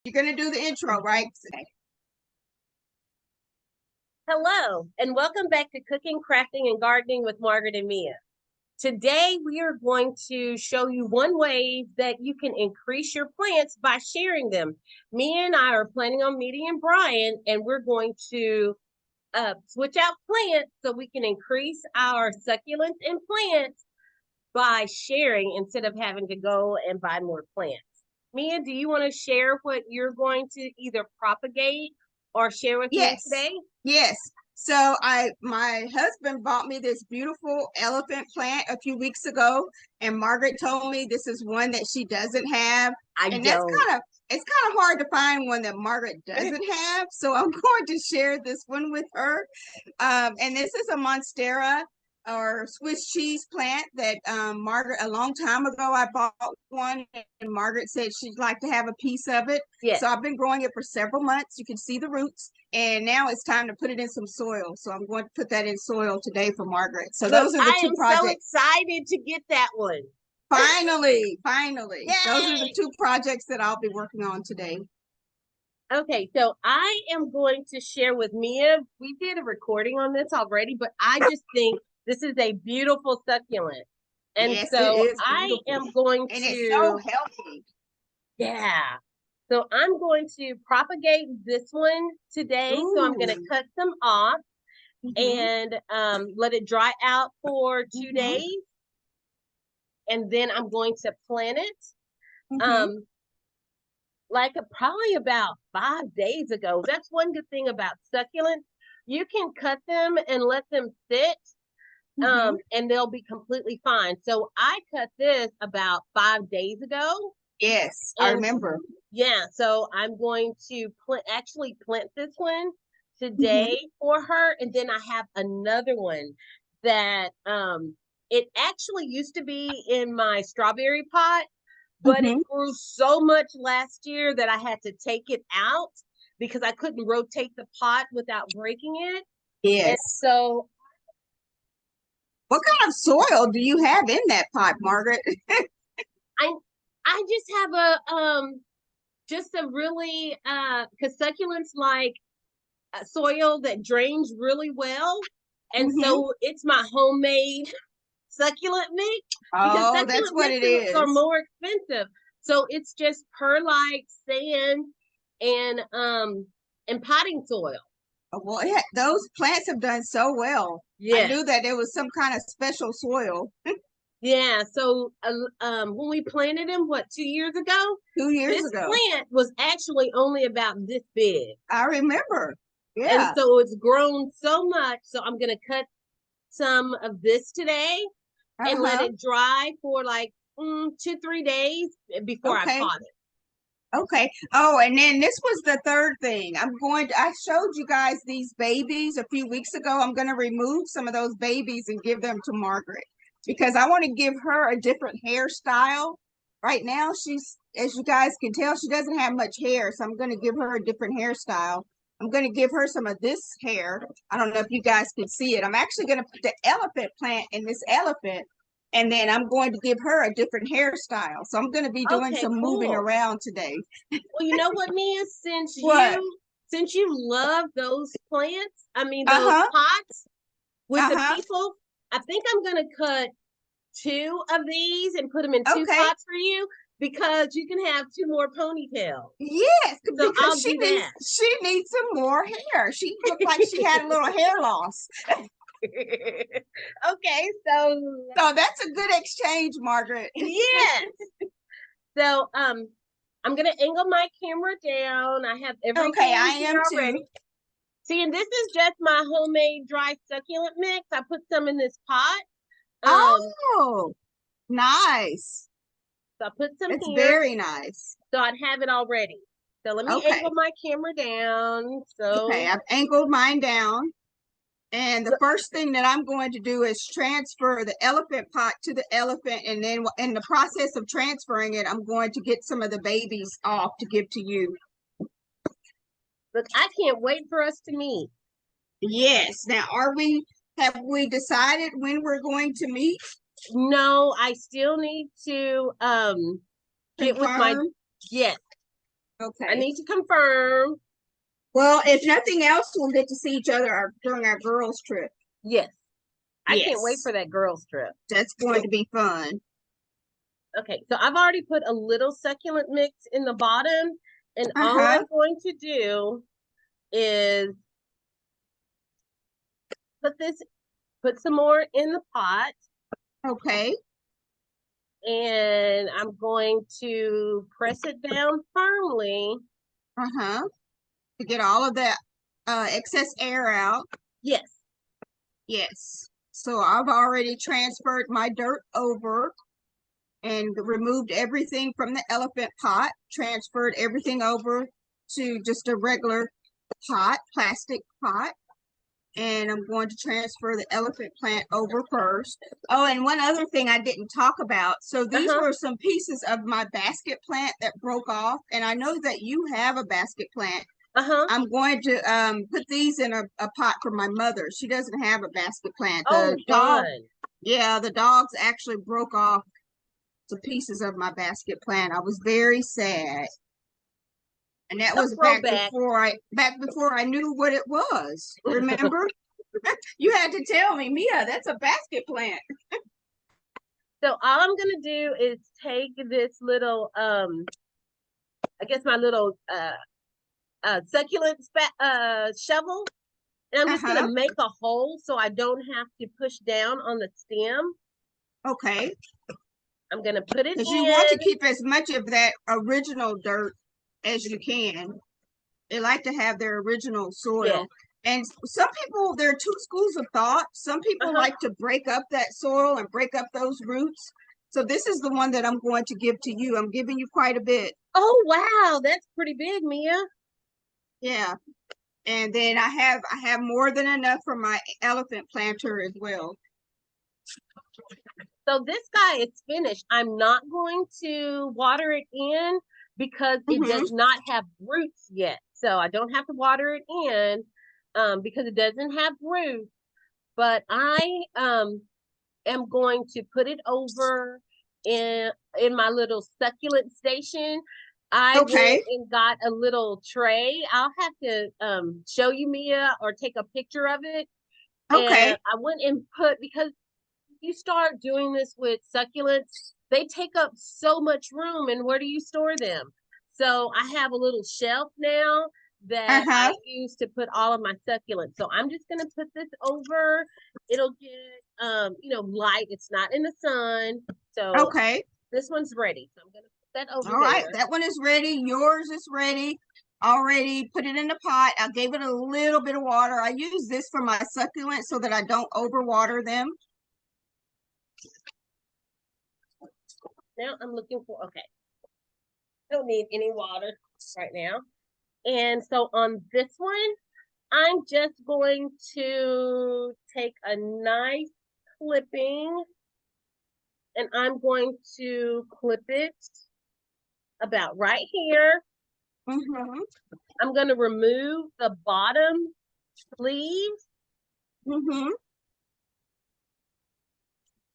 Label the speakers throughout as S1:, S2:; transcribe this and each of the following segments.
S1: You're going to do the intro, right?
S2: Hello, and welcome back to Cooking, Crafting, and Gardening with Margaret and Mia. Today, we are going to show you one way that you can increase your plants by sharing them. Mia and I are planning on meeting Brian, and we're going to switch out plants so we can increase our succulents and plants by sharing instead of having to go and buy more plants. Mia, do you want to share what you're going to either propagate or share with me today?
S1: Yes. So my husband bought me this beautiful elephant plant a few weeks ago, and Margaret told me this is one that she doesn't have. It's kind of hard to find one that Margaret doesn't have. So I'm going to share this one with her. And this is a Monstera or Swiss cheese plant that Margaret, a long time ago, I bought one, and Margaret said she'd like to have a piece of it.
S2: Yes.
S1: So I've been growing it for several months. You can see the roots, and now it's time to put it in some soil. So I'm going to put that in soil today for Margaret. So those are the two projects.
S2: I am so excited to get that one.
S1: Finally.
S2: Yay!
S1: Those are the two projects that I'll be working on today.
S2: Okay, so I am going to share with Mia. We did a recording on this already, but I just think this is a beautiful succulent. And
S1: yes,
S2: so I am going
S1: and
S2: to.
S1: It's so healthy.
S2: Yeah. So I'm going to propagate this one today.
S1: Ooh.
S2: So I'm going to cut some off and let it dry out for 2 days. And then I'm going to plant it. Probably about 5 days ago. That's one good thing about succulents. You can cut them and let them sit, and they'll be completely fine. So I cut this about 5 days ago.
S1: Yes, I remember.
S2: Yeah, so I'm going to plant this one today for her, and then I have another one that it actually used to be in my strawberry pot, but it grew so much last year that I had to take it out because I couldn't rotate the pot without breaking it.
S1: Yes.
S2: And so,
S1: what kind of soil do you have in that pot, Margaret?
S2: I just have just a really because succulents like soil that drains really well, and so it's my homemade succulent mix.
S1: Oh, that's what it is.
S2: Are more expensive, so it's just perlite, sand, and potting soil.
S1: Well, yeah, those plants have done so well. Yeah, I knew that it was some kind of special soil.
S2: Yeah, so when we planted them, 2 years ago?
S1: 2 years
S2: this
S1: ago.
S2: Plant was actually only about this big.
S1: I remember. Yeah.
S2: And so it's grown so much. So I'm going to cut some of this today and let it dry for 2-3 days before I pot it.
S1: Okay. Oh, and then this was the third thing. I showed you guys these babies a few weeks ago. I'm going to remove some of those babies and give them to Margaret because I want to give her a different hairstyle. Right now, as you guys can tell, she doesn't have much hair. So I'm going to give her a different hairstyle. I'm going to give her some of this hair. I don't know if you guys can see it. I'm actually going to put the elephant plant in this elephant. And then I'm going to give her a different hairstyle. So I'm going to be doing some moving around today.
S2: Well, you know what, Mia? Since you love those plants, those pots with the people, I think I'm going to cut 2 of these and put them in 2 pots for you because you can have 2 more ponytails.
S1: Yes, so because she needs some more hair. She looked like she had a little hair loss.
S2: Okay, so
S1: that's a good exchange, Margaret.
S2: Yes. So I'm gonna angle my camera down. I have everything.
S1: Okay, I am
S2: already.
S1: Too.
S2: See, and this is just my homemade dry succulent mix. I put some in this pot.
S1: Oh, nice.
S2: So I put some
S1: It's
S2: here.
S1: Very nice.
S2: So I'd have it all ready. So let me angle my camera down.
S1: Okay, I've angled mine down. And the first thing that I'm going to do is transfer the elephant pot to the elephant. And then in the process of transferring it, I'm going to get some of the babies off to give to you.
S2: Look, I can't wait for us to meet.
S1: Yes. Now, have we decided when we're going to meet?
S2: No, I still need to get with my, yes. I
S1: Okay.
S2: need to confirm.
S1: Well, if nothing else, we'll get to see each other during our girls' trip.
S2: Yes. I can't wait
S1: Yes.
S2: for that girls' trip.
S1: That's going to be fun.
S2: Okay, so I've already put a little succulent mix in the bottom, and all
S1: Uh-huh.
S2: I'm going to do is put some more in the pot,
S1: Okay.
S2: and I'm going to press it down firmly.
S1: Uh-huh. To get all of that excess air out.
S2: Yes.
S1: Yes. So I've already transferred my dirt over and removed everything from the elephant pot, transferred everything over to just a regular pot, plastic pot. And I'm going to transfer the elephant plant over first. Oh, and one other thing I didn't talk about. So these were some pieces of my basket plant that broke off. And I know that you have a basket plant. I'm going to put these in a pot for my mother. She doesn't have a basket plant.
S2: Oh,
S1: The dog,
S2: fun.
S1: yeah, the dogs actually broke off some pieces of my basket plant. I was very sad. And that was back before I knew what it was. Remember? You had to tell me, Mia, that's a basket plant.
S2: So all I'm gonna do is take this little I guess my little succulent shovel, and I'm just gonna make a hole so I don't have to push down on the stem.
S1: Okay.
S2: I'm gonna put it in.
S1: Because you want to keep as much of that original dirt as you can. They like to have their original soil. Yeah. And some people, there are two schools of thought. Some people like to break up that soil and break up those roots. So this is the one that I'm going to give to you. I'm giving you quite a bit.
S2: Oh, wow. That's pretty big, Mia.
S1: Yeah. And then I have more than enough for my elephant planter as well.
S2: So this guy is finished. I'm not going to water it in because it does not have roots yet. So I don't have to water it in because it doesn't have roots. But I am going to put it over in my little succulent station. I went and got a little tray. I'll have to show you, Mia, or take a picture of it. Okay. And I went and because you start doing this with succulents, they take up so much room, and where do you store them? So I have a little shelf now that I use to put all of my succulents. So I'm just gonna put this over. It'll get light. It's not in the sun. So this one's ready. So I'm gonna put that over. All right,
S1: that one is ready. Yours is ready. Already put it in the pot. I gave it a little bit of water. I use this for my succulents so that I don't overwater them.
S2: Now I'm looking for, don't need any water right now. And so on this one, I'm just going to take a nice clipping and I'm going to clip it about right here. I'm going to remove the bottom sleeves.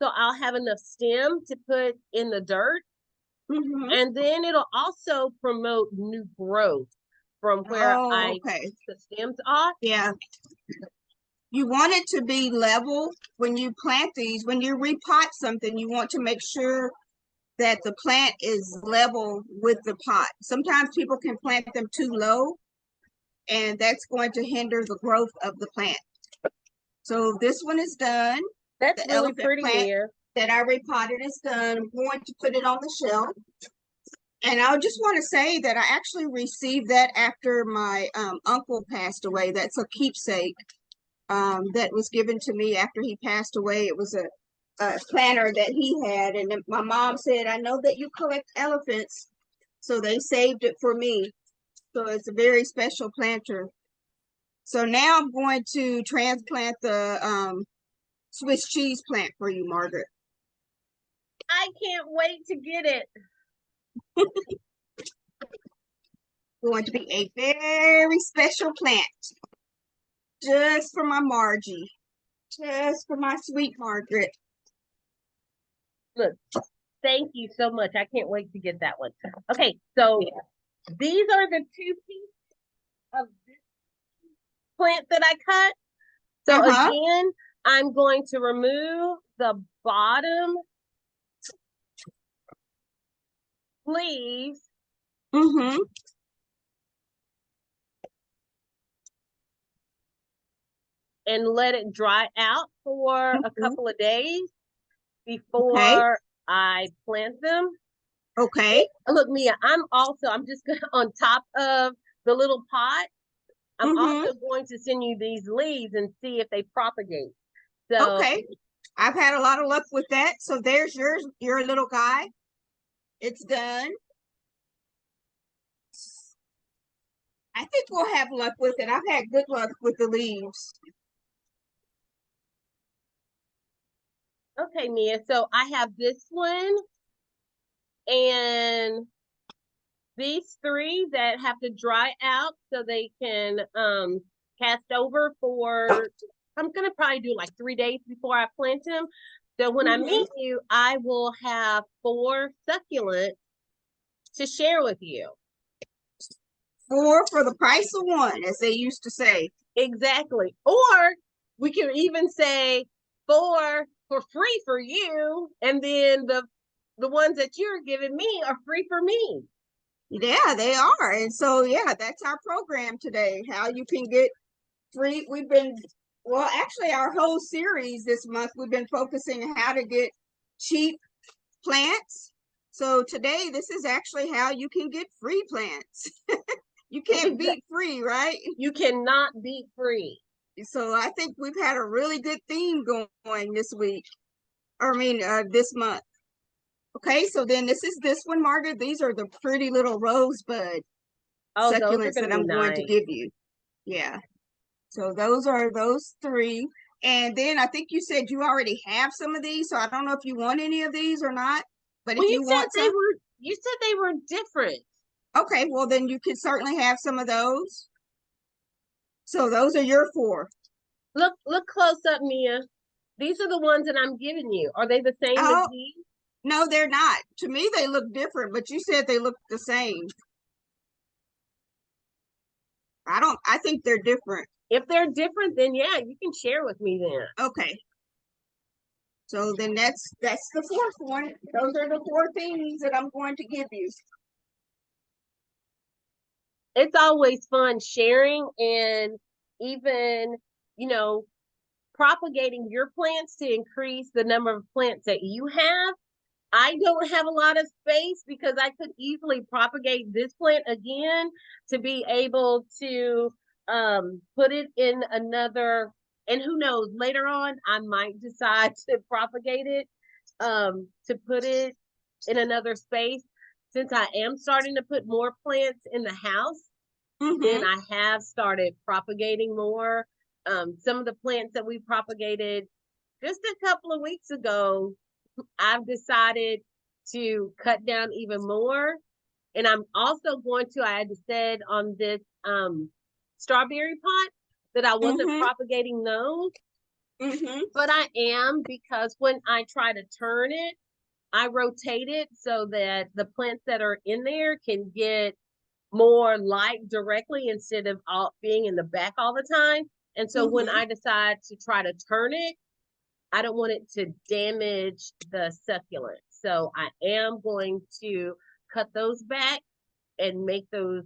S2: So I'll have enough stem to put in the dirt. And then it'll also promote new growth from where I took the stems off.
S1: Yeah. You want it to be level when you plant these. When you repot something, you want to make sure that the plant is level with the pot. Sometimes people can plant them too low, and that's going to hinder the growth of the plant. So this one is done.
S2: That's really pretty here.
S1: That I repotted is done. I'm going to put it on the shelf. And I just want to say that I actually received that after my uncle passed away. That's a keepsake that was given to me after he passed away. It was a planter that he had. And my mom said, I know that you collect elephants. So they saved it for me. So it's a very special planter. So now I'm going to transplant the Swiss cheese plant for you, Margaret.
S2: I can't wait to get it.
S1: Going to be a very special plant. Just for my Margie. Just for my sweet Margaret.
S2: Look, thank you so much. I can't wait to get that one. Okay, so These are the two pieces of this plant that I cut. So again, I'm going to remove the bottom leaves. And let it dry out for a couple of days before I plant them.
S1: Okay.
S2: And look, Mia, I'm just gonna, on top of the little pot, I'm also going to send you these leaves and see if they propagate. So
S1: okay. I've had a lot of luck with that. So there's your little guy. It's done. I think we'll have luck with it. I've had good luck with the leaves.
S2: okay, Mia. So I have this one and these three that have to dry out so they can cast over for, I'm gonna probably do like 3 days before I plant them. So when I meet you, I will have 4 succulents to share with you.
S1: 4 for the price of 1, as they used to say.
S2: Exactly. Or we can even say 4 for free for you, and then the ones that you're giving me are free for me.
S1: Yeah, they are. And so, yeah, that's our program today. How you can get free. Well, actually, our whole series this month, we've been focusing on how to get cheap plants. So today, this is actually how you can get free plants. You can't beat free, right?
S2: You cannot beat free.
S1: So I think we've had a really good theme going this week. This month. Okay, so then this one, Margaret. These are the pretty little rosebud succulents that I'm going to give you. Yeah. So those are those 3. And then I think you said you already have some of these. So I don't know if you want any of these or not. But if you want some,
S2: you said they were different.
S1: Okay, well then you can certainly have some of those. So those are your 4.
S2: Look close up, Mia. These are the ones that I'm giving you. Are they the same as these?
S1: No, they're not. To me, they look different, but you said they look the same. I think they're different.
S2: If they're different, then yeah, you can share with me then.
S1: Okay. So then that's the 4th one. Those are the 4 things that I'm going to give you.
S2: It's always fun sharing and even, propagating your plants to increase the number of plants that you have. I don't have a lot of space because I could easily propagate this plant again to be able to put it in another, and who knows, later on I might decide to propagate it to put it in another space. Since I am starting to put more plants in the house, then I have started propagating more. Some of the plants that we propagated just a couple of weeks ago, I've decided to cut down even more. And I'm also going to, I had said on this strawberry pot that I wasn't propagating those. But I am, because when I try to turn it, I rotate it so that the plants that are in there can get more light directly instead of being in the back all the time. And so when I decide to try to turn it, I don't want it to damage the succulent. So I am going to cut those back and make those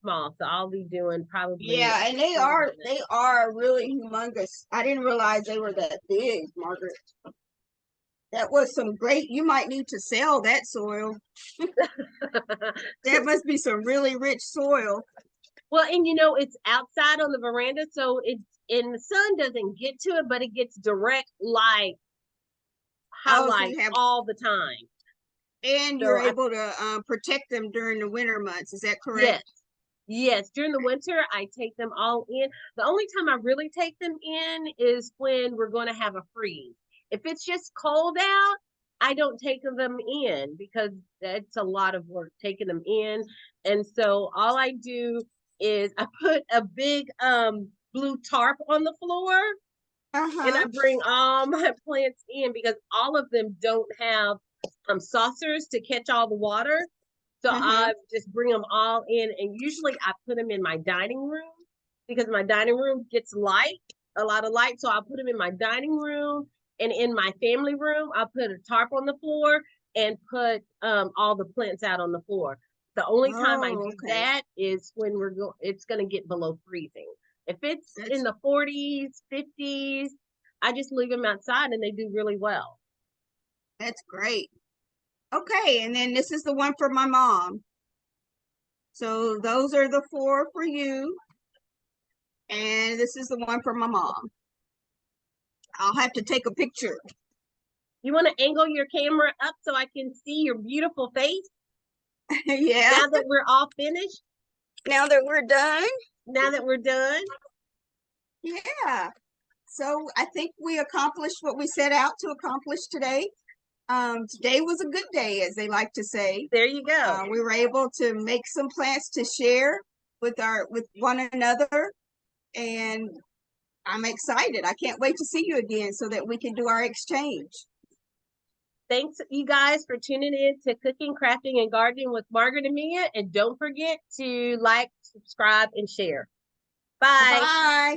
S2: small. So I'll be doing probably.
S1: Yeah, and they are really humongous. I didn't realize they were that big, Margaret. That was some great, you might need to sell that soil. That must be some really rich soil.
S2: Well, and it's outside on the veranda, so the sun doesn't get to it, but it gets direct light, highlight all the time.
S1: And you're able to protect them during the winter months. Is that correct?
S2: Yes. During the winter, I take them all in. The only time I really take them in is when we're going to have a freeze. If it's just cold out, I don't take them in because that's a lot of work taking them in. And so all I do is I put a big blue tarp on the floor and I bring all my plants in because all of them don't have saucers to catch all the water. So I just bring them all in, and usually I put them in my dining room because my dining room gets light, a lot of light. So I'll put them in my dining room, and in my family room, I'll put a tarp on the floor and put all the plants out on the floor. The only time I do that is when it's going to get below freezing. If it's in the 40s, 50s, I just leave them outside and they do really well.
S1: That's great. Okay, and then this is the one for my mom. So those are the 4 for you. And this is the one for my mom. I'll have to take a picture.
S2: You want to angle your camera up so I can see your beautiful face?
S1: Yeah.
S2: Now that we're all finished?
S1: Now that we're done?
S2: Now that we're done?
S1: Yeah. So I think we accomplished what we set out to accomplish today. Today was a good day, as they like to say.
S2: There you go.
S1: We were able to make some plants to share with one another, and I'm excited. I can't wait to see you again so that we can do our exchange.
S2: Thanks, you guys, for tuning in to Cooking, Crafting, and Gardening with Margaret and Mia. And don't forget to like, subscribe, and share. Bye.
S1: Bye.